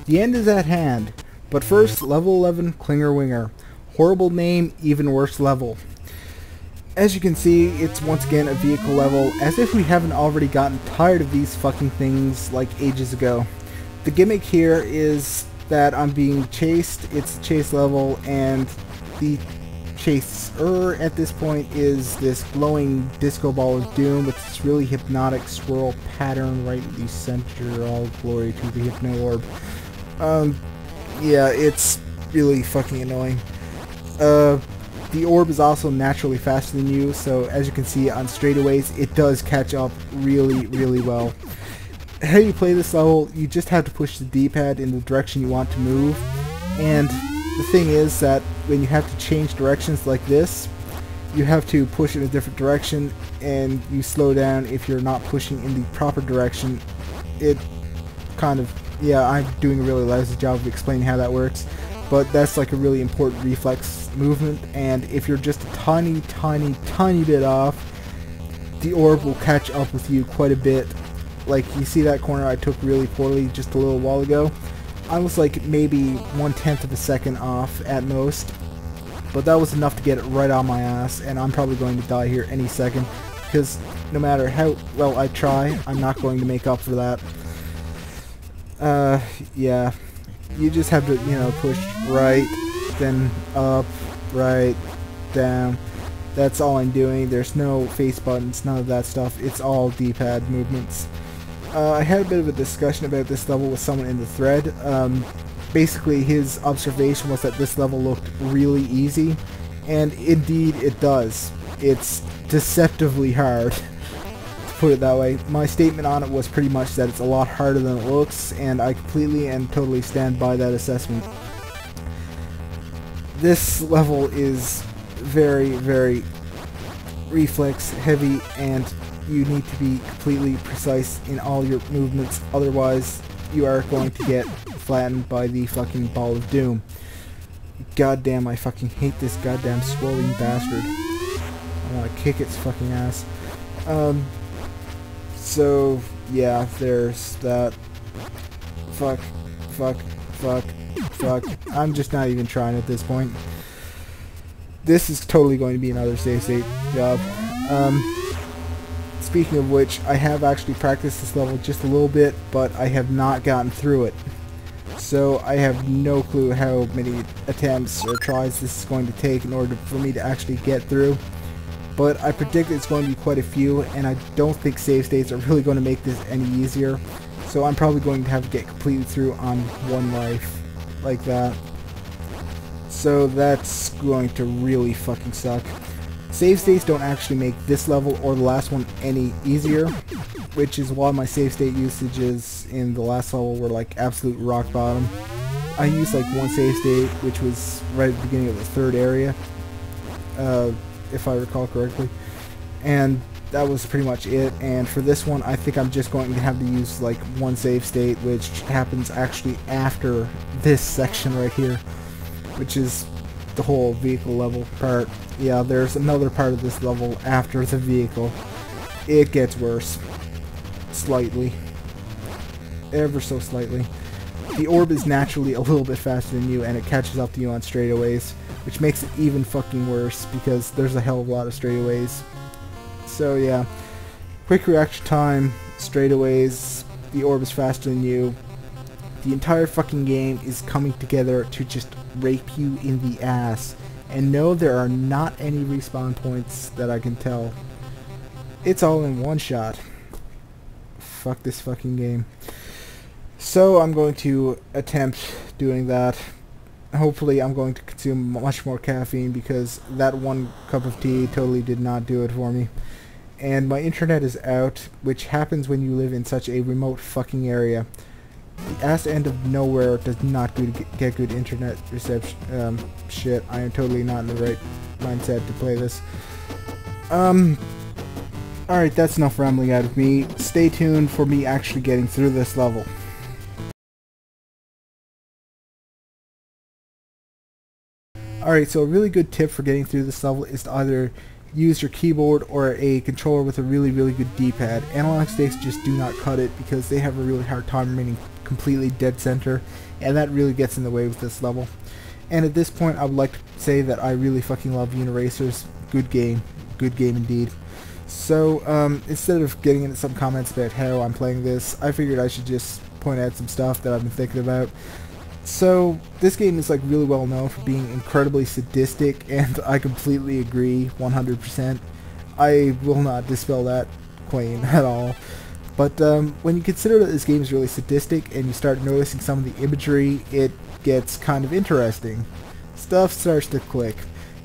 The end is at hand. But first, level 11, Clinger Winger. Horrible name, even worse level. As you can see, it's once again a vehicle level, as if we haven't already gotten tired of these fucking things like ages ago. The gimmick here is that I'm being chased, it's a chase level, and the chaser at this point is this glowing disco ball of doom with this really hypnotic swirl pattern right in the center. All glory to the hypno orb. Yeah, it's really fucking annoying. The orb is also naturally faster than you, so as you can see on straightaways, it does catch up really, really well. How you play this level, you just have to push the D-pad in the direction you want to move, and the thing is that when you have to change directions like this, you have to push in a different direction, and you slow down if you're not pushing in the proper direction. It kind of, yeah, I'm doing a really lousy job of explaining how that works, but that's like a really important reflex movement, and if you're just a tiny bit off, the orb will catch up with you quite a bit. Like, you see that corner I took really poorly just a little while ago? I was like maybe 1/10 of a second off at most, but that was enough to get it right on my ass, and I'm probably going to die here any second, because no matter how well I try, I'm not going to make up for that. Yeah. You just have to, you know, push right, then up, right, down. That's all I'm doing. There's no face buttons, none of that stuff. It's all D-pad movements. I had a bit of a discussion about this level with someone in the thread. Basically, his observation was that this level looked really easy, and indeed it does. It's deceptively hard, to put it that way. My statement on it was pretty much that it's a lot harder than it looks, and I completely and totally stand by that assessment. This level is very, very reflex heavy, and you need to be completely precise in all your movements, otherwise you are going to get flattened by the fucking ball of doom. Goddamn, I fucking hate this goddamn swirling bastard. I want to kick its fucking ass. So yeah, there's that. Fuck. I'm just not even trying at this point. This is totally going to be another save state job. Speaking of which, I have actually practiced this level just a little bit, but I have not gotten through it. So I have no clue how many attempts or tries this is going to take in order for me to actually get through. But I predict it's going to be quite a few, and I don't think save states are really going to make this any easier. So I'm probably going to have to get completely through on one life, like that. So that's going to really fucking suck. Save states don't actually make this level or the last one any easier, which is why my save state usages in the last level were like absolute rock bottom. I used like one save state, which was right at the beginning of the third area, if I recall correctly, and that was pretty much it. And for this one, I think I'm just going to have to use like one save state, which happens actually after this section right here, which is the whole vehicle level part. Yeah, there's another part of this level after the vehicle. It gets worse. Slightly. Ever so slightly. The orb is naturally a little bit faster than you, and it catches up to you on straightaways, which makes it even fucking worse because there's a hell of a lot of straightaways. So yeah, quick reaction time, straightaways, the orb is faster than you. The entire fucking game is coming together to just rape you in the ass. And no, there are not any respawn points that I can tell. It's all in one shot. Fuck this fucking game. So I'm going to attempt doing that. Hopefully I'm going to consume much more caffeine, because that one cup of tea totally did not do it for me. And my internet is out, which happens when you live in such a remote fucking area. The ass end of nowhere does not get good internet reception. Shit, I am totally not in the right mindset to play this. Alright, that's enough rambling out of me. Stay tuned for me actually getting through this level. Alright, so a really good tip for getting through this level is to either use your keyboard or a controller with a really good D-pad. Analog sticks just do not cut it because they have a really hard time remaining completely dead center, and that really gets in the way with this level. And at this point I would like to say that I really fucking love Uniracers. Good game indeed. So instead of getting into some comments about how I'm playing this, I figured I should just point out some stuff that I've been thinking about. So this game is like really well known for being incredibly sadistic, and I completely agree 100%. I will not dispel that claim at all. But when you consider that this game is really sadistic and you start noticing some of the imagery, it gets kind of interesting. Stuff starts to click.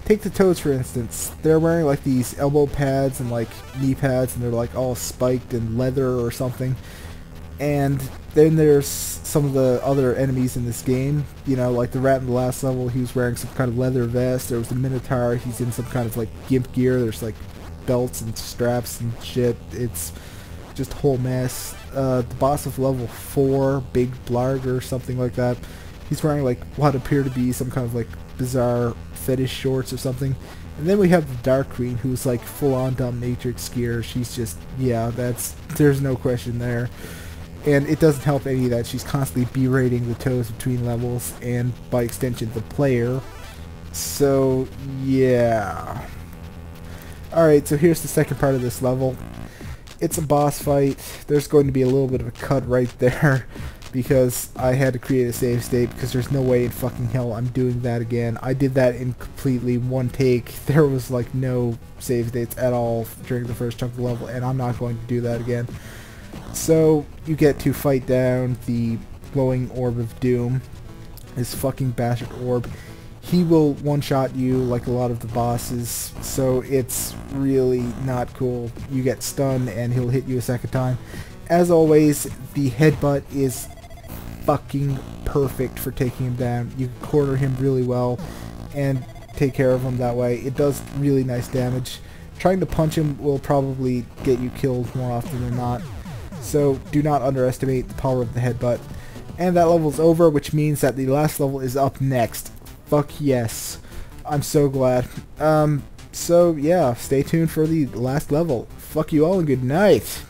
Take the Toads for instance. They're wearing like these elbow pads and like knee pads, and they're like all spiked in leather or something. And then there's some of the other enemies in this game. You know, like the rat in the last level, he was wearing some kind of leather vest. There was the Minotaur, he's in some kind of like gimp gear. There's like belts and straps and shit. It's just a whole mess. The boss of level 4, Big Blarg or something like that, he's wearing like what appear to be some kind of like bizarre fetish shorts or something. And then we have the Dark Queen, who's like full-on dominatrix gear. She's just, yeah, there's no question there. And it doesn't help any of that. She's constantly berating the Toads between levels, and by extension the player. So yeah. Alright, so here's the second part of this level. It's a boss fight. There's going to be a little bit of a cut right there because I had to create a save state, because there's no way in fucking hell I'm doing that again. I did that in completely one take. There was like no save states at all during the first chunk of the level, and I'm not going to do that again. So you get to fight down the glowing orb of doom, this fucking bastard orb. He will one-shot you like a lot of the bosses, so it's really not cool. You get stunned and he'll hit you a second time. As always, the headbutt is fucking perfect for taking him down. You can corner him really well and take care of him that way. It does really nice damage. Trying to punch him will probably get you killed more often than not. So do not underestimate the power of the headbutt. And that level's over, which means that the last level is up next. Fuck yes. I'm so glad. So yeah, stay tuned for the last level. Fuck you all and good night.